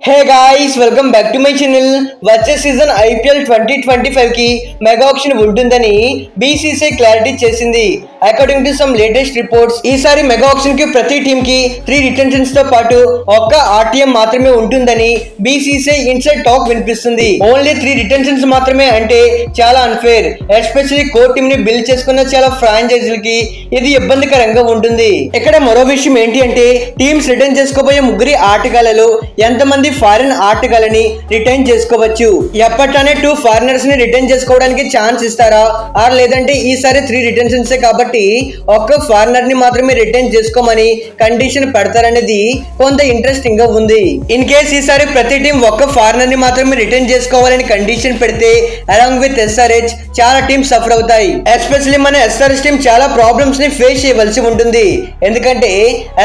Hey guys welcome back to my channel. వచ్చే season IPL 2025 కి mega auction ఉంటుందని BCCI clarity చేసింది. According to some latest reports ఈసారి mega auction కి ప్రతి టీమ్ కి 3 రిటెన్షన్స్ తో పాటు ఒక్క ఆర్టీఎం మాత్రమే ఉంటుందని బీసీసీఐ ఇన్సైడ్ టాక్ వినిపిస్తుంది. ఓన్లీ 3 రిటెన్షన్స్ మాత్రమే అంటే చాలా అన్ఫేర్. ఎస్పెషల్లీ కోర్ టీమ్ ని బిల్డ్ చేసుకున్న చాలా ఫ్రాంచైజీలకి ఇది ఇబ్బందికరంగా ఉంటుంది. ఇక్కడ మరో విషయం ఏంటి అంటే టీమ్స్ రిటర్న్ చేసుకోబోయే ముగ్గురి ఆటగాళ్లలో ఎంతమంది ఫారిన్ ఆటగాళ్ళని రిటైన్ చేసుకోవచ్చు. ఎప్పట్లానే 2 ఫారినర్స్ ని రిటైన్ చేసుకోవడానికి ఛాన్స్ ఇస్తారా ఆర్ లేదంటే ఈసారి 3 రిటెన్షన్స్ కాబట్టి ఒక్క ఫారినర్ ని మాత్రమే రిటైన్ చేసుకోమని కండిషన్ పెడతారనేది కొంత ఇంట్రెస్టింగ్ గా ఉంది. ఇన్ కేస్ ఈసారి ప్రతి టీం ఒక్క ఫారినర్ ని మాత్రమే రిటైన్ చేసుకోవాలని కండిషన్ పెడితే అలాంగ్ విత్ ఎస్ఆర్హెచ్ చాలా టీమ్స్ సఫర్ అవుతాయి. ఎస్పెషల్లీ మన ఎస్ఆర్హెచ్ టీం చాలా ప్రాబ్లమ్స్ ని ఫేస్ చేయవలసి ఉంటుంది. ఎందుకంటే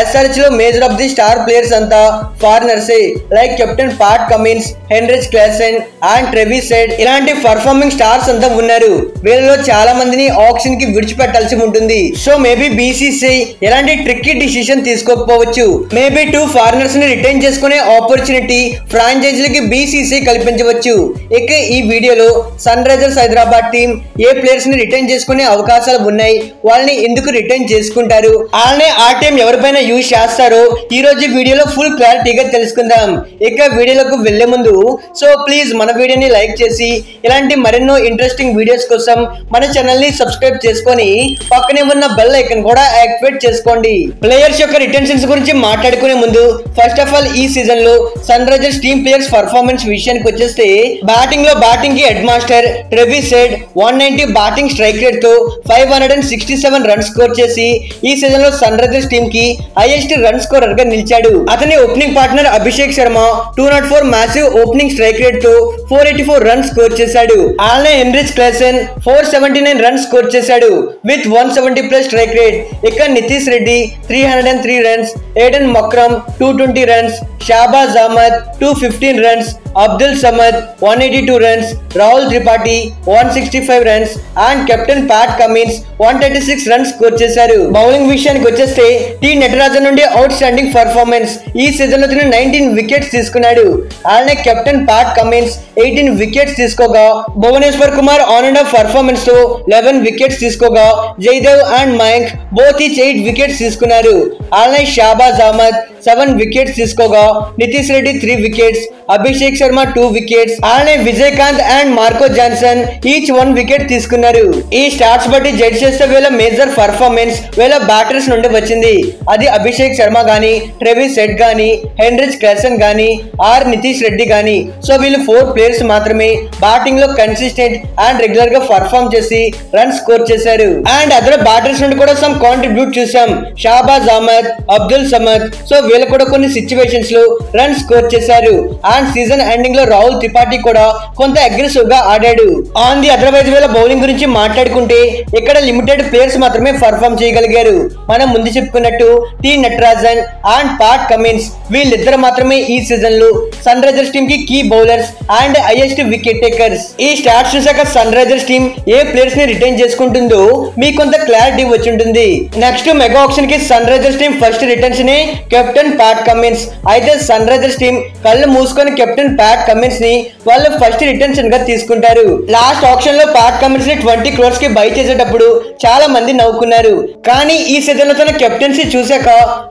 ఎస్ఆర్హెచ్ లో major of the star players అంతా ఫారినర్సే. Like captain Pat Cummins, Heinrich Klaasen and Travis Head ఇలాంటి పర్ఫార్మింగ్ స్టార్స్ అంతా ఉన్నారు. వీళ్ళలో చాలా మందిని ఆక్షన్ కి విడిచిపెట్టాల్సి ఉంటుంది. సో మేబీ బీసీసీఐ ఎలాంటి ట్రిక్కీ డిసిషన్ తీసుకోకపోవచ్చు. మేబీ 2 ఫారినర్స్ ని రిటైన్ చేసుకునే ఆపర్చునిటీ ఫ్రాంచైజీలకి బీసీసీఐ కల్పించవచ్చు. ఇక ఈ వీడియోలో సన్ రైజర్స్ హైదరాబాద్ టీం ఏ ప్లేయర్స్ ని రిటైన్ చేసుకునే అవకాశాలు ఉన్నాయి, వాళ్ళని ఎందుకు రిటైన్ చేసుకుంటారు, అలానే ఆ టీం ఎవరిపైన యూజ్ చేస్తారో ఈ రోజు వీడియోలో ఫుల్ క్లారిటీగా తెలుసుకుందాం. ఇక వీడియోలకు వెళ్లే ముందు సో ప్లీజ్ మన వీడియోని లైక్ చేసి ఇలాంటి మరెన్నో ఇంట్రెస్టింగ్ వీడియోస్ కోసం మన ఛానల్ ని సబ్స్క్రైబ్ చేసుకొని పక్కనే ఉన్న బెల్ ఐకాన్ కూడా యాక్టివేట్ చేసుకోండి. ప్లేయర్స్ యొక్క రిటెన్షన్స్ గురించి మాట్లాడుకునే ముందు ఫస్ట్ ఆఫ్ ఆల్ ఈ సీజన్ లో Sunrisers team players performance విషయానికి వచ్చేస్తే బ్యాటింగ్ లో బ్యాటింగ్ కి head master Travis Head 190 batting strike rate తో 567 రన్స్ స్కోర్ చేసి ఈ సీజన్ లో సన్ రైజర్స్ టీమ్ కి హైయెస్ట్ రన్ స్కోరర్ గా నిలిచాడు. అతని opening partner Abhishek Sharma 204 massive opening strike rate తో 484 రన్స్ స్కోర్ చేశాడు. అలానే హెన్రిచ్ క్లాసెన్ 479 రన్స్ స్కోర్ చేశాడు విత్ 170 ప్లస్ స్ట్రైక్ రేట్. ఇక Nitish Reddy 303 runs, Aiden Markram 220 runs, Shahbaz Ahmed 215 runs, Abdul Samad 182 runs, Rahul Tripathi 165 runs and captain Pat Cummins 136 runs score చేశారు. Bowling విషయానికి వచ్చేస్తే టీ నటరాజన్ నుండి outstanding performance. ఈ సీజన్ లో 19 వికెట్స్ తీసుకున్నాడు. అలానే కెప్టెన్ ప్యాట్ కమిన్స్ 18 వికెట్స్ తీసుకోగా Bhuvneshwar Kumar on and of performance తో 11 వికెట్స్ తీసుకోగా Jaydev and Mayank both each 8 wickets తీసుకున్నారు. అలానే షాబాజ్ అహ్మద్ 7 వికెట్స్ తీసుకోగా నితీష్ రెడ్డి 3 వికెట్స్, అభిషేక్ శర్మ 2 వికెట్స్, అలానే Vijayakanth and Marco Jansen each 1 wicket తీసుకున్నారు. ఈ స్టార్ట్స్ బట్టి జడ్జ్ చేస్తే వీళ్ళ మేజర్ పర్ఫార్మెన్స్ వీళ్ళ బ్యాటర్స్ నుండి వచ్చింది. అది అభిషేక్ శర్మ గానీ, ట్రెవిస్ హెడ్ గానీ, హెన్రిచ్ క్లాసెన్ గానీ ఆర్ నితీష్ రెడ్డి గానీ. సో వీళ్ళు 4 ప్లేయర్స్ మాత్రమే బ్యాటింగ్ లో కన్సిస్టెంట్ అండ్ రెగ్యులర్ గా పర్ఫార్మ్ చేసి రన్ స్కోర్ చేశారు. అండ్ అదర్ బ్యాటర్స్ నుండి కూడా సమ్ కాంట్రిబ్యూట్ చూసాం. షాబాజ్ అహ్మద్, అబ్దుల్ సమద్ సో వీళ్ళు కూడా కొన్ని సిచ్యువేషన్స్ లో రన్ స్కోర్ చేశారు. అండ్ సీజన్ ఎండింగ్ లో రాహుల్ త్రిపాఠి కూడా కొంత అగ్రెసివ్ గా ఆడాడు. ఆన్ ది అదర్వైజ్ వీళ్ళ బౌలింగ్ గురించి మాట్లాడుకుంటే ఇక్కడ లిమిటెడ్ ప్లేయర్స్ మాత్రమే పర్ఫార్మ్ చేయగలిగారు. మనం ముందు చెప్పుకున్నట్టు T Natarajan and Pat Cummins వీళ్ళిద్దరు మాత్రమే ఈ సీజన్ లో సన్ రైజర్స్ టీమ్ కి key bowlers and highest wicket takers. ఈ స్టాట్స్ చూసాక సన్ రైజర్స్ టీమ్ ఏ ప్లేయర్స్ ని రిటైన్ చేసుకుంటుందో మీకు కొంత క్లారిటీ వచ్చి ఉంటుంది. నెక్స్ట్ మెగా ఆక్షన్ కి Sunrisers team first returns ని కెప్టెన్ ప్యాట్ కమిన్స్. అయితే సన్ రైజర్స్ టీమ్ కళ్ళు మూసుకొని కెప్టెన్ ప్యాట్ కమిన్స్ ని వాళ్ళు ఫస్ట్ రిటెన్షన్ గా తీసుకుంటారు. లాస్ట్ ఆక్షన్ లో ప్యాట్ కమిన్స్ ని 20 crores కి బై చేసేటప్పుడు చాలా మంది నవ్వుకున్నారు. కానీ ఈ సీజన్ లో తన కెప్టెన్సీ చూసాక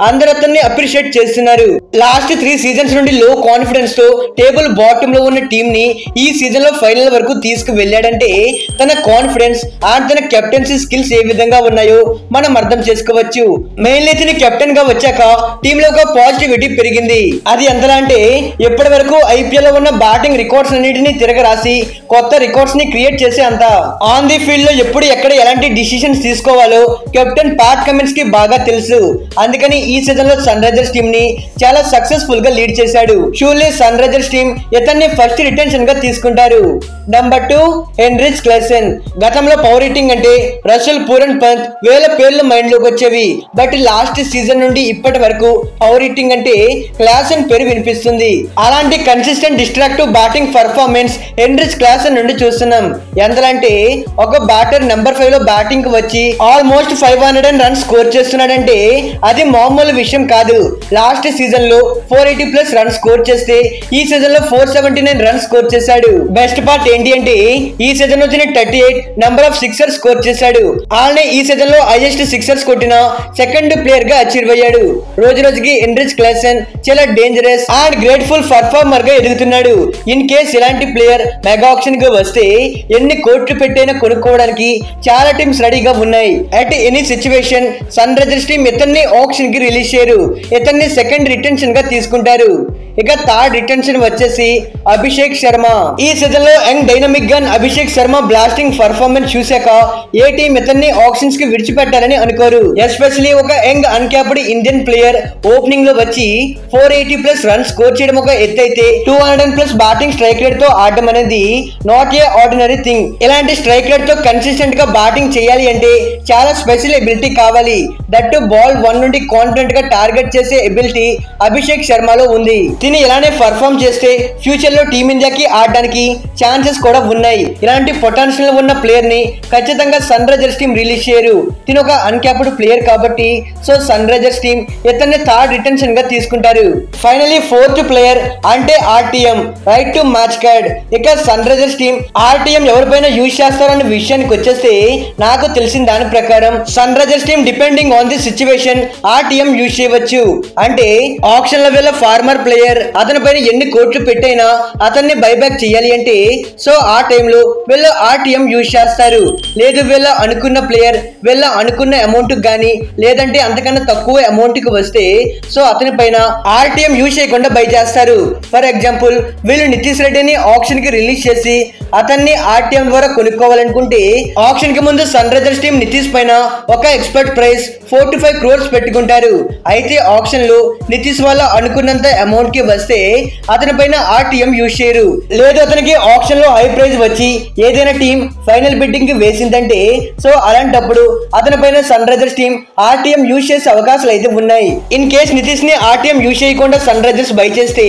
అందరూ అతన్ని అప్రిషియేట్ చేస్తున్నారు. లాస్ట్ 3 సీజన్స్ నుండి లో కాన్ఫిడెన్స్ తో టేబుల్ బాటమ్ లో ఉన్న టీమ్ ని ఈ సీజన్ లో ఫైనల్ వరకు తీసుకు వెళ్ళాడంటే తన కాన్ఫిడెన్స్ అండ్ తన కెప్టెన్సీ స్కిల్స్ ఏ విధంగా ఉన్నాయో మనం అర్థం చేసుకోవచ్చు. మెయిన్లీ తన కెప్టెన్ గా వచ్చాక టీమ్ లో ఒక పాజిటివిటీ పెరిగింది. అది ఎంతలా అంటే ఇప్పటి వరకు ఐపీఎల్ లో ఉన్న బ్యాటింగ్ రికార్డ్స్ అన్నిటిని తిరగరాసి కొత్త రికార్డ్స్ ని క్రియేట్ చేసే అంత ఆన్ ది ఫీల్డ్ లో ఎప్పుడు ఎక్కడ ఎలాంటి డిసిషన్స్ తీసుకోవాలో కెప్టెన్ ప్యాట్ కమిన్స్ కి బాగా తెలుసు. అందుకని ఈ సీజన్ లో సన్ రైజర్స్ టీమ్ ని చాలా సక్సెస్ఫుల్ గా లీడ్ చేశాడు. షూర్లీ సన్ రైజర్స్ టీమ్ ఇతన్ని ఫస్ట్ రిటెన్షన్ గా తీసుకుంటారు. Number 2 Heinrich Klaasen. గతంలో పవర్ హిట్టింగ్ అంటే రసల్ పూరన్ పంత్ వీళ్ళ పేర్లు మైండ్ లోకి వచ్చేవి. బట్ లాస్ట్ సీజన్ నుండి ఇప్పటి వరకు పవర్ హిట్టింగ్ అంటే క్లాసెన్ పేరు వినిపిస్తుంది. అలాంటి consistent distractive batting performance Heinrich Klaasen నుండి చూస్తున్నాం. ఎంతలంటే ఒక బ్యాటర్ నెంబర్ 5 లో బ్యాటింగ్ కి వచ్చి ఆల్మోస్ట్ 500 రన్స్ స్కోర్ చేస్తున్నాడంటే అది మామూలు విషయం కాదు. లాస్ట్ సీజన్ లో 480+ రన్స్ స్కోర్ చేస్తే ఈ సీజన్ లో 479 రన్స్ స్కోర్ చేశాడు. బెస్ట్ పార్ట్ ఏంటి అంటే ఈ సీజన్ వచ్చిన 38 నెంబర్ ఆఫ్ సిక్సర్స్ స్కోర్ చేశాడు. అలానే ఈ సీజన్ లో హైయెస్ట్ సిక్సర్స్ కొట్టిన సెకండ్ ప్లేయర్ గా అచీవ్ అయ్యాడు. రోజు రోజుకి హెన్రిచ్ క్లాసెన్ చాలా డేంజరస్ అండ్ గ్రేట్ఫుల్ పర్ఫార్మర్ గా ఎదుగుతున్నాడు. ఇన్ కేస్ ఇలాంటి ప్లేయర్ మెగా ఆక్షన్ గా వస్తే ఎన్ని కోట్లు పెట్టైనా కొనుక్కోవడానికి చాలా టీమ్స్ రెడీగా ఉన్నాయి. At any situation Sunrisers team ఇతన్ని ఆక్షన్ కి రిలీజ్ చేయరు. ఇతన్ని సెకండ్ రిటెన్షన్ గా తీసుకుంటారు. ఇక థర్డ్ రిటెన్షన్ వచ్చేసి అభిషేక్ శర్మ. ఈ సీజన్ లో young dynamic gun Abhishek Sharma blasting performance చూశాక ఏ టీం ఇతన్ని ఆప్షన్స్ కి విడిచిపెట్టాలని అనుకోరు. ఎస్పెషలీ ఒక young uncapped Indian player opening లో వచ్చి 480+ రన్స్ స్కోర్ చేయడం ఒక ఎత్తైతే 200+ బ్యాటింగ్ స్ట్రైక్ రేట్ తో ఆడడం అనేది నాట్ ఏ ఆర్డినరీ థింగ్. ఇలాంటి స్ట్రైక్ రేట్ తో కన్సిస్టెంట్ గా బ్యాటింగ్ చేయాలి అంటే చాలా స్పెషల్ ఎబిలిటీ కావాలి. దట్ బాల్ 1 నుండి కాన్ఫిడెంట్ గా టార్గెట్ చేసే ఎబిలిటీ అభిషేక్ శర్మలో ఉంది. తిని ఇలానే పర్ఫామ్ చేస్తే ఫ్యూచర్ లో టీమిండియాకి ఆడడానికి ఛాన్సెస్ కూడా ఉన్నాయి. ఇలాంటి పొటెన్షియల్ ఉన్న ప్లేయర్ ని ఖచ్చితంగా సన్ రైజర్స్ టీం రిలీజ్ చేయరు. తిని ఒక అన్క్యాప్డ్ ప్లేయర్ కాబట్టి సో సన్ రైజర్స్ టీం ఇతన్ని థర్డ్ రిటెన్షన్ గా తీసుకుంటారు. ఫైనలీ ఫోర్త్ ప్లేయర్ అంటే RTM right to match card. ఇక సన్ రైజర్స్ టీం ఆర్టీఎం ఎవరిపైన యూజ్ చేస్తారన్న విషయానికి వచ్చేస్తే నాకు తెలిసిన దాని ప్రకారం Sunrisers team depending on the situation RTM use చేయవచ్చు. అంటే ఆప్షన్ లెవెల్ ఫార్మర్ ప్లేయర్ అతని పైన ఎన్ని కోట్లు పెట్టైనా అతన్ని బైబ్యాక్ చేయాలి అంటే సో ఆ టైంలో వీళ్ళు ఆర్టీఎం యూజ్ చేస్తారు. లేదు వీళ్ళ అనుకున్న ప్లేయర్ వీళ్ళ అనుకున్న అమౌంట్ గానీ లేదంటే అంతకన్నా తక్కువ అమౌంట్ కి వస్తే సో అతని పైన ఆర్టీఎం యూజ్ చేయకుండా బై చేస్తారు. ఫర్ ఎగ్జాంపుల్ వీళ్ళు నితీష్ రెడ్డిని ఆప్షన్ కి రిలీజ్ చేసి అతన్ని ఆర్టీఎం ద్వారా కొనుక్కోవాలనుకుంటే ఆప్షన్ కి ముందు సన్ రైజర్స్ టీం నితీష్ పైన ఒక ఎక్స్పర్ట్ ప్రైస్ 45 crores పెట్టుకుంటారు. అయితే ఆప్షన్ లో నితీష్ వాళ్ళ అనుకున్నంత అమౌంట్ కి వస్తే అతని పైన ఆర్టీఎం యూజ్ చేయరు. లేదు అతనికి ఆప్షన్ లో హై ప్రైజ్ వచ్చి ఏదైనా టీం ఫైనల్ బిడ్డింగ్ కి వేసిందంటే సో అలాంటప్పుడు అతని పైన Sunrisers team RTM use చేసే అవకాశాలు అయితే ఉన్నాయి. ఇన్ కేస్ నితీష్ ని ఆర్టీఎం యూజ్ చేయకుండా సన్ రైజర్స్ బై చేస్తే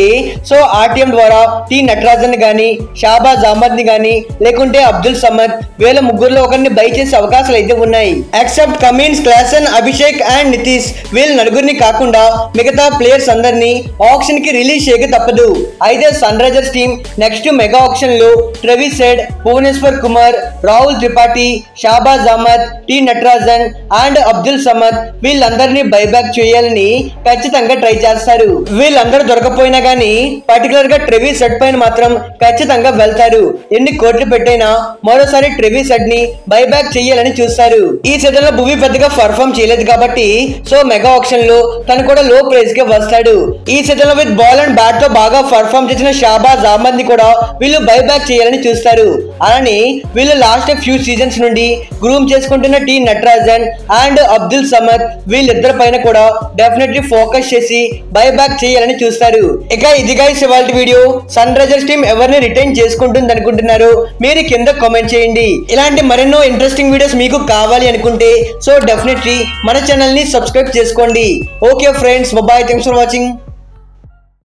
సో ఆర్టీఎం ద్వారా టీ నటరాజన్ గానీ షాబాజ్ అహ్మద్ ని గానీ లేకుంటే అబ్దుల్ సమద్ వీళ్ళ ముగ్గురులో ఒకరిని బై చేసే అవకాశాలు అయితే ఉన్నాయి. Except Cummins Klaasen Abhishek and Nitish వీళ్ళ నలుగురిని కాకుండా మిగతా ప్లేయర్స్ అందరినీ ఆప్షన్ కి రిలీజ్ చేయక తప్పదు. అయితే Sunrisers team next mega auction లో Travis Head, Bhuvneshwar Kumar, Rahul Tripathi, Shahbaz Ahmed, T Natarajan and Abdul Samad వీళ్ళందరినీ బైబ్యాక్ చేయాలని ఖచ్చితంగా ట్రై చేస్తారు. వీళ్ళందరూ దొరకపోయినా గానీ పర్టికులర్ గా ట్రెవిస్ హెడ్ పైన మాత్రం ఖచ్చితంగా వెళ్తారు. ఎన్ని కోట్లు పెట్టైనా మరోసారి ట్రెవిస్ హెడ్ ని బైబ్యాక్ చేయాలని చూస్తారు. ఈ సీజన్ లో భువి పెద్దగా పర్ఫామ్ చేయలేదు కాబట్టి సో మెగా ఆప్షన్ లో తను కూడా లో ప్రైస్ గా వస్తాడు. ఈ సీజన్ లో విత్ బాల్ అండ్ బ్యాట్ తో బాగా పర్ఫామ్ చేసిన షాబాజ్ అహ్మద్ ని కూడా వీళ్ళు బైబ్యాక్ చేయాలని చూస్తారు. అలానే వీళ్ళు లాస్ట్ ఫ్యూ సీజన్స్ నుండి గ్రూమ్ చేసుకుంటున్న టీ నటరాజన్ అండ్ అబ్దుల్ సమద్ వీళ్ళిద్దరి పైన కూడా డెఫినెట్లీ ఫోకస్ చేసి బైబ్యాక్ చేయాలని చూస్తారు. ఇక ఇది గైస్ ఇవాల్టి వీడియో. సన్ రైజర్స్ టీం ఎవరిని రిటైన్ చేసుకుంటుంది అనుకుంటున్నారు మీరు కింద కామెంట్ చేయండి. ఇలాంటి మరెన్నో ఇంట్రెస్టింగ్ వీడియోస్ మీకు కావాలి అనుకుంటే సో డెఫినెట్లీ మన ఛానల్ ని సబ్స్క్రైబ్ చేసుకోండి. Okay friends, bye, thanks for watching.